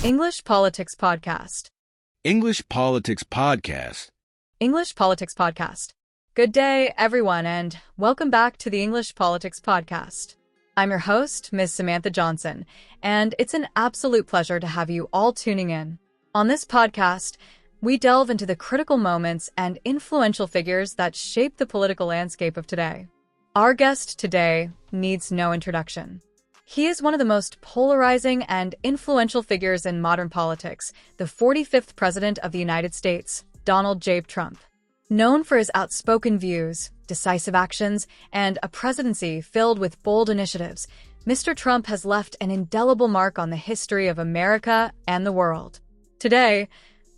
English Politics Podcast. English Politics Podcast. English Politics Podcast. Good day, everyone, and welcome back to the English Politics Podcast. I'm your host, Ms. Samantha Johnson, and it's an absolute pleasure to have you all tuning in. On this podcast, we delve into the critical moments and influential figures that shape the political landscape of today. Our guest today needs no introduction. He is one of the most polarizing and influential figures in modern politics, the 45th President of the United States, Donald J. Trump. Known for his outspoken views, decisive actions, and a presidency filled with bold initiatives, Mr. Trump has left an indelible mark on the history of America and the world. Today,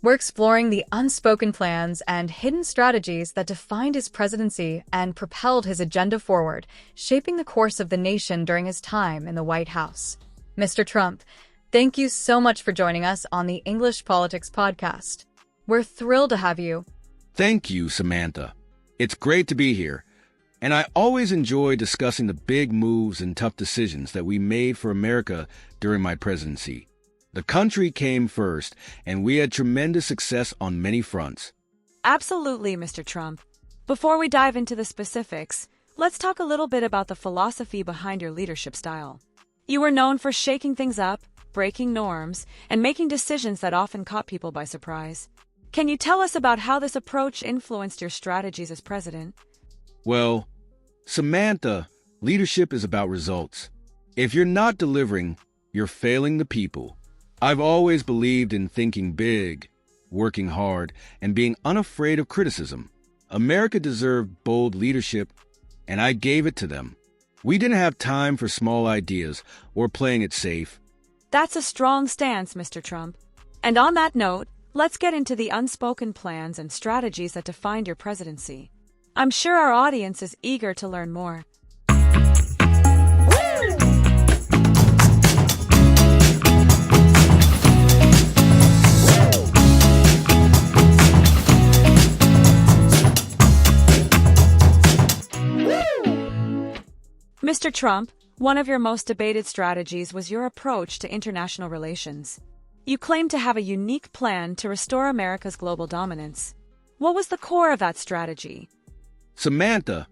we're exploring the unspoken plans and hidden strategies that defined his presidency and propelled his agenda forward, shaping the course of the nation during his time in the White House. Mr. Trump, thank you so much for joining us on the English Politics Podcast. We're thrilled to have you. Thank you, Samantha. It's great to be here, and I always enjoy discussing the big moves and tough decisions that we made for America during my presidency. The country came first, and we had tremendous success on many fronts. Absolutely, Mr. Trump. Before we dive into the specifics, let's talk a little bit about the philosophy behind your leadership style. You were known for shaking things up, breaking norms, and making decisions that often caught people by surprise. Can you tell us about how this approach influenced your strategies as president? Well, Samantha, leadership is about results. If you're not delivering, you're failing the people. I've always believed in thinking big, working hard, and being unafraid of criticism. America deserved bold leadership, and I gave it to them. We didn't have time for small ideas or playing it safe. That's a strong stance, Mr. Trump. And on that note, let's get into the unspoken plans and strategies that defined your presidency. I'm sure our audience is eager to learn more. Mr. Trump, one of your most debated strategies was your approach to international relations. You claimed to have a unique plan to restore America's global dominance. What was the core of that strategy? Samantha,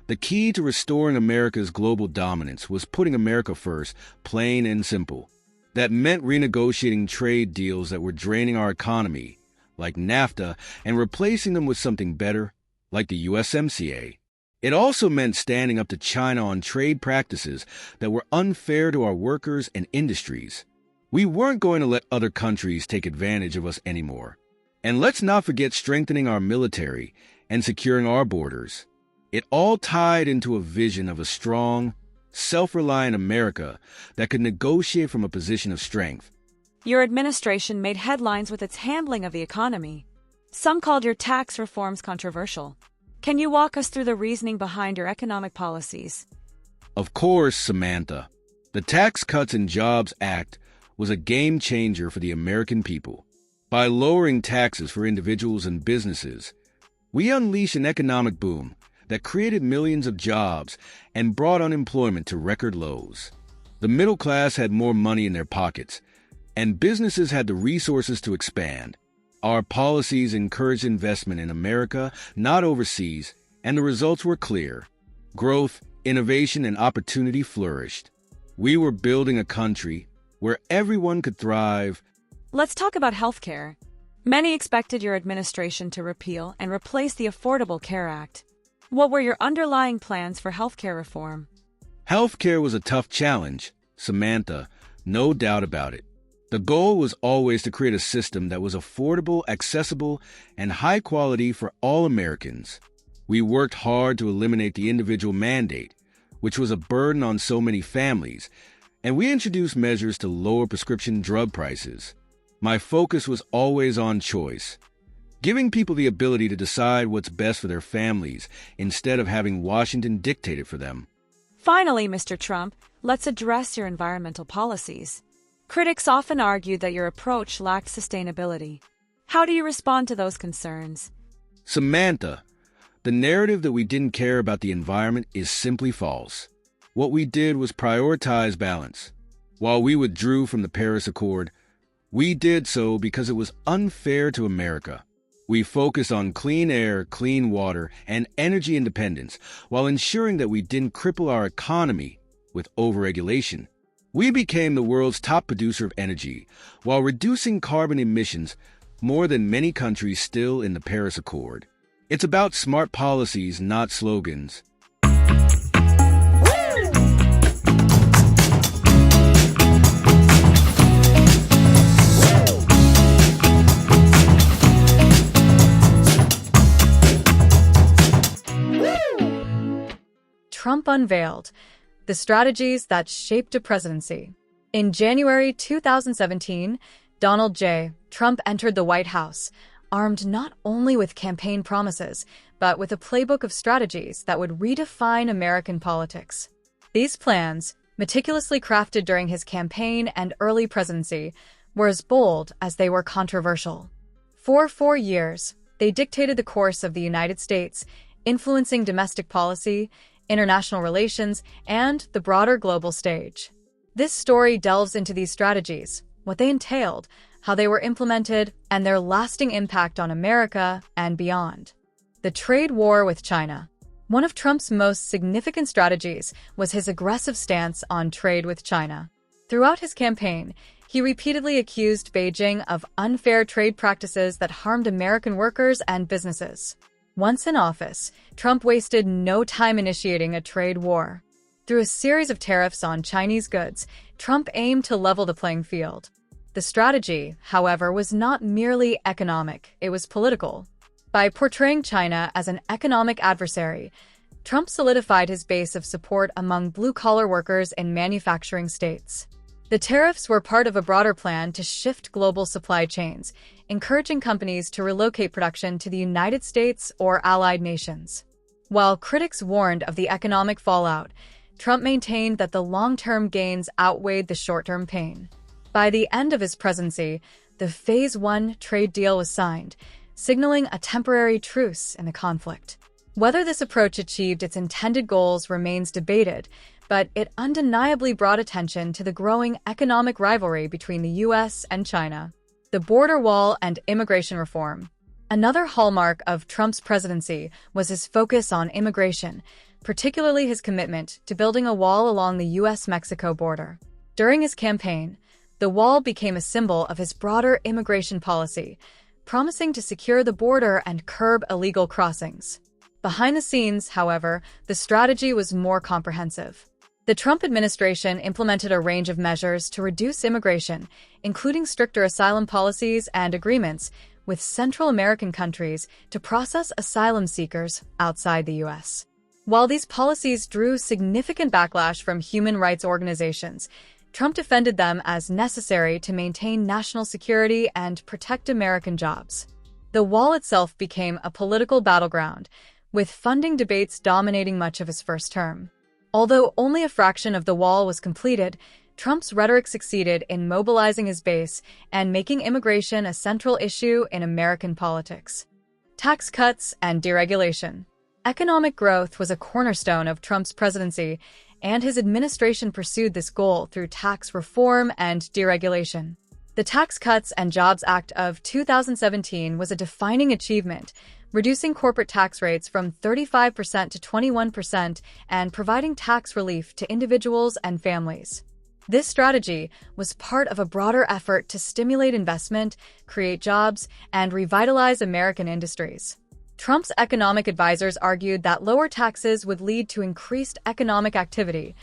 the key to restoring America's global dominance was putting America first, plain and simple. That meant renegotiating trade deals that were draining our economy, like NAFTA, and replacing them with something better, like the USMCA. It also meant standing up to China on trade practices that were unfair to our workers and industries. We weren't going to let other countries take advantage of us anymore. And let's not forget strengthening our military and securing our borders. It all tied into a vision of a strong, self-reliant America that could negotiate from a position of strength. Your administration made headlines with its handling of the economy. Some called your tax reforms controversial. Can you walk us through the reasoning behind your economic policies? Of course, Samantha. The Tax Cuts and Jobs Act was a game changer for the American people. By lowering taxes for individuals and businesses, we unleashed an economic boom that created millions of jobs and brought unemployment to record lows. The middle class had more money in their pockets, and businesses had the resources to expand. Our policies encouraged investment in America, not overseas, and the results were clear. Growth, innovation, and opportunity flourished. We were building a country where everyone could thrive. Let's talk about healthcare. Many expected your administration to repeal and replace the Affordable Care Act. What were your underlying plans for healthcare reform? Healthcare was a tough challenge, Samantha, no doubt about it. The goal was always to create a system that was affordable, accessible, and high quality for all Americans. We worked hard to eliminate the individual mandate, which was a burden on so many families, and we introduced measures to lower prescription drug prices. My focus was always on choice, giving people the ability to decide what's best for their families instead of having Washington dictate it for them. Finally, Mr. Trump, let's address your environmental policies. Critics often argued that your approach lacked sustainability. How do you respond to those concerns? Samantha, the narrative that we didn't care about the environment is simply false. What we did was prioritize balance. While we withdrew from the Paris Accord, We did so because it was unfair to America. We focused on clean air, clean water, and energy independence while ensuring that we didn't cripple our economy with overregulation. We became the world's top producer of energy while reducing carbon emissions more than many countries still in the Paris Accord. It's about smart policies, not slogans. Trump unveiled the strategies that shaped a presidency. In January 2017, Donald J. Trump entered the White House, armed not only with campaign promises, but with a playbook of strategies that would redefine American politics. These plans, meticulously crafted during his campaign and early presidency, were as bold as they were controversial. For 4 years, they dictated the course of the United States, influencing domestic policy, international relations, and the broader global stage. This story delves into these strategies, what they entailed, how they were implemented, and their lasting impact on America and beyond. The trade war with China. One of Trump's most significant strategies was his aggressive stance on trade with China. Throughout his campaign, he repeatedly accused Beijing of unfair trade practices that harmed American workers and businesses. Once in office, Trump wasted no time initiating a trade war. Through a series of tariffs on Chinese goods, Trump aimed to level the playing field. The strategy, however, was not merely economic, it was political. By portraying China as an economic adversary, Trump solidified his base of support among blue-collar workers in manufacturing states. The tariffs were part of a broader plan to shift global supply chains, encouraging companies to relocate production to the United States or allied nations. While critics warned of the economic fallout, Trump maintained that the long-term gains outweighed the short-term pain. By the end of his presidency, the Phase 1 trade deal was signed, signaling a temporary truce in the conflict. Whether this approach achieved its intended goals remains debated, but it undeniably brought attention to the growing economic rivalry between the U.S. and China. The border wall and immigration reform. Another hallmark of Trump's presidency was his focus on immigration, particularly his commitment to building a wall along the U.S.-Mexico border. During his campaign, the wall became a symbol of his broader immigration policy, promising to secure the border and curb illegal crossings. Behind the scenes, however, the strategy was more comprehensive. The Trump administration implemented a range of measures to reduce immigration, including stricter asylum policies and agreements with Central American countries to process asylum seekers outside the U.S. While these policies drew significant backlash from human rights organizations, Trump defended them as necessary to maintain national security and protect American jobs. The wall itself became a political battleground, with funding debates dominating much of his first term. Although only a fraction of the wall was completed, Trump's rhetoric succeeded in mobilizing his base and making immigration a central issue in American politics. Tax cuts and deregulation. Economic growth was a cornerstone of Trump's presidency, and his administration pursued this goal through tax reform and deregulation. The Tax Cuts and Jobs Act of 2017 was a defining achievement, reducing corporate tax rates from 35% to 21% and providing tax relief to individuals and families. This strategy was part of a broader effort to stimulate investment, create jobs, and revitalize American industries. Trump's economic advisors argued that lower taxes would lead to increased economic activity,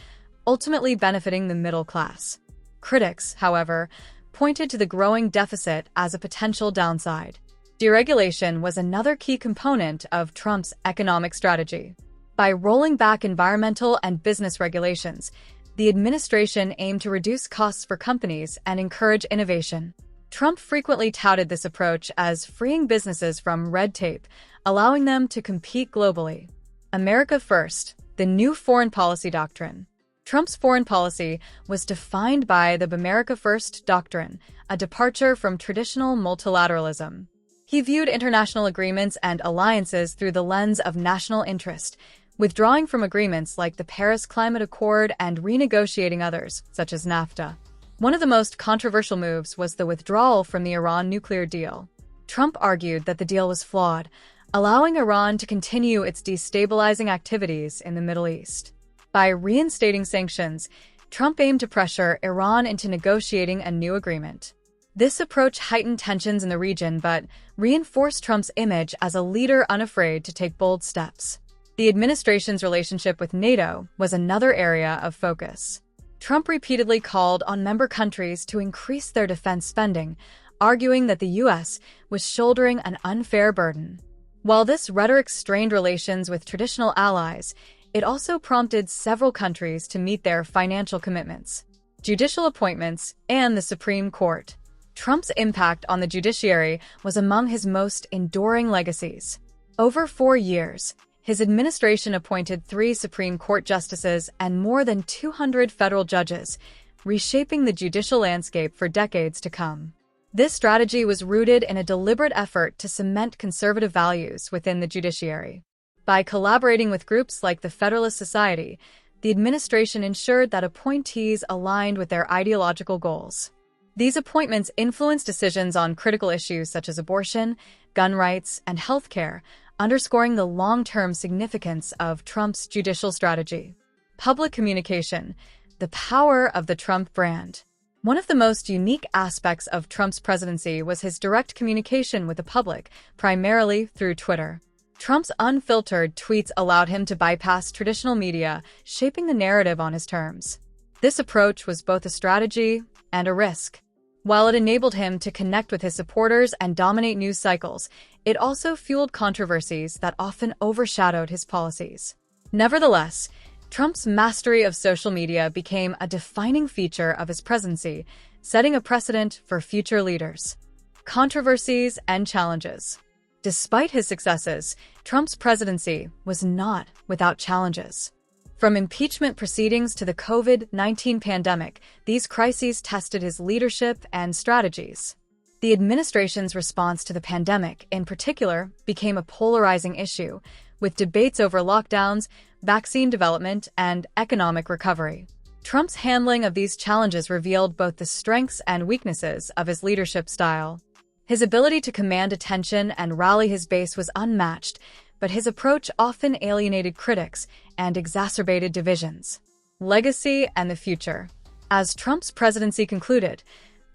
ultimately benefiting the middle class. Critics, however, pointed to the growing deficit as a potential downside. Deregulation was another key component of Trump's economic strategy. By rolling back environmental and business regulations, the administration aimed to reduce costs for companies and encourage innovation. Trump frequently touted this approach as freeing businesses from red tape, allowing them to compete globally. America First, the new foreign policy doctrine. Trump's foreign policy was defined by the America First doctrine, a departure from traditional multilateralism. He viewed international agreements and alliances through the lens of national interest, withdrawing from agreements like the Paris Climate Accord and renegotiating others, such as NAFTA. One of the most controversial moves was the withdrawal from the Iran nuclear deal. Trump argued that the deal was flawed, allowing Iran to continue its destabilizing activities in the Middle East. By reinstating sanctions, Trump aimed to pressure Iran into negotiating a new agreement. This approach heightened tensions in the region but reinforced Trump's image as a leader unafraid to take bold steps. The administration's relationship with NATO was another area of focus. Trump repeatedly called on member countries to increase their defense spending, arguing that the U.S. was shouldering an unfair burden. While this rhetoric strained relations with traditional allies, it also prompted several countries to meet their financial commitments. Judicial appointments and the Supreme Court. Trump's impact on the judiciary was among his most enduring legacies. Over 4 years, his administration appointed 3 Supreme Court justices and more than 200 federal judges, reshaping the judicial landscape for decades to come. This strategy was rooted in a deliberate effort to cement conservative values within the judiciary. By collaborating with groups like the Federalist Society, the administration ensured that appointees aligned with their ideological goals. These appointments influenced decisions on critical issues such as abortion, gun rights, and healthcare, underscoring the long-term significance of Trump's judicial strategy. Public communication, the power of the Trump brand. One of the most unique aspects of Trump's presidency was his direct communication with the public, primarily through Twitter. Trump's unfiltered tweets allowed him to bypass traditional media, shaping the narrative on his terms. This approach was both a strategy and a risk. While it enabled him to connect with his supporters and dominate news cycles, it also fueled controversies that often overshadowed his policies. Nevertheless, Trump's mastery of social media became a defining feature of his presidency, setting a precedent for future leaders. Controversies and challenges. Despite his successes, Trump's presidency was not without challenges. From impeachment proceedings to the COVID-19 pandemic, these crises tested his leadership and strategies. The administration's response to the pandemic, in particular, became a polarizing issue, with debates over lockdowns, vaccine development, and economic recovery. Trump's handling of these challenges revealed both the strengths and weaknesses of his leadership style. His ability to command attention and rally his base was unmatched, but his approach often alienated critics and exacerbated divisions. Legacy and the future. As Trump's presidency concluded,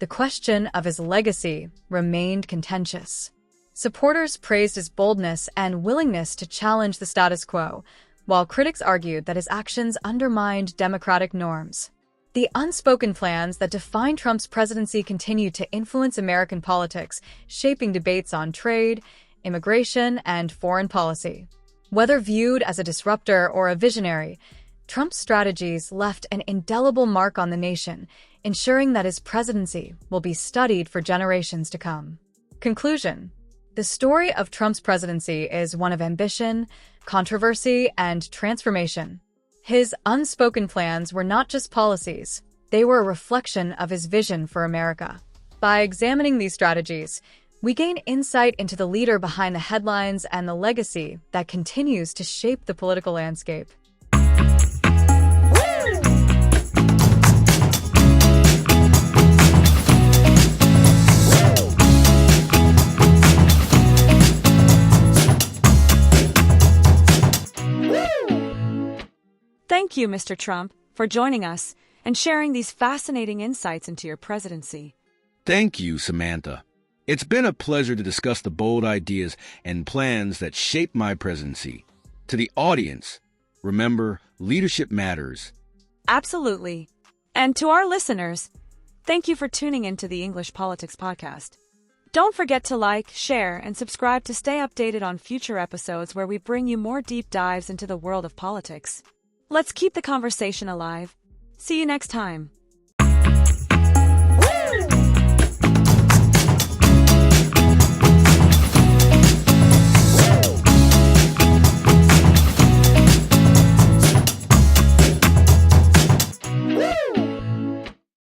the question of his legacy remained contentious. Supporters praised his boldness and willingness to challenge the status quo, while critics argued that his actions undermined democratic norms. The unspoken plans that define Trump's presidency continue to influence American politics, shaping debates on trade, immigration, and foreign policy. Whether viewed as a disruptor or a visionary, Trump's strategies left an indelible mark on the nation, ensuring that his presidency will be studied for generations to come. Conclusion. The story of Trump's presidency is one of ambition, controversy, and transformation. His unspoken plans were not just policies, they were a reflection of his vision for America. By examining these strategies, we gain insight into the leader behind the headlines and the legacy that continues to shape the political landscape. Thank you, Mr. Trump, for joining us and sharing these fascinating insights into your presidency. Thank you, Samantha. It's been a pleasure to discuss the bold ideas and plans that shape my presidency. To the audience, remember, leadership matters. Absolutely. And to our listeners, thank you for tuning into the English Politics Podcast. Don't forget to like, share, and subscribe to stay updated on future episodes where we bring you more deep dives into the world of politics. Let's keep the conversation alive. See you next time.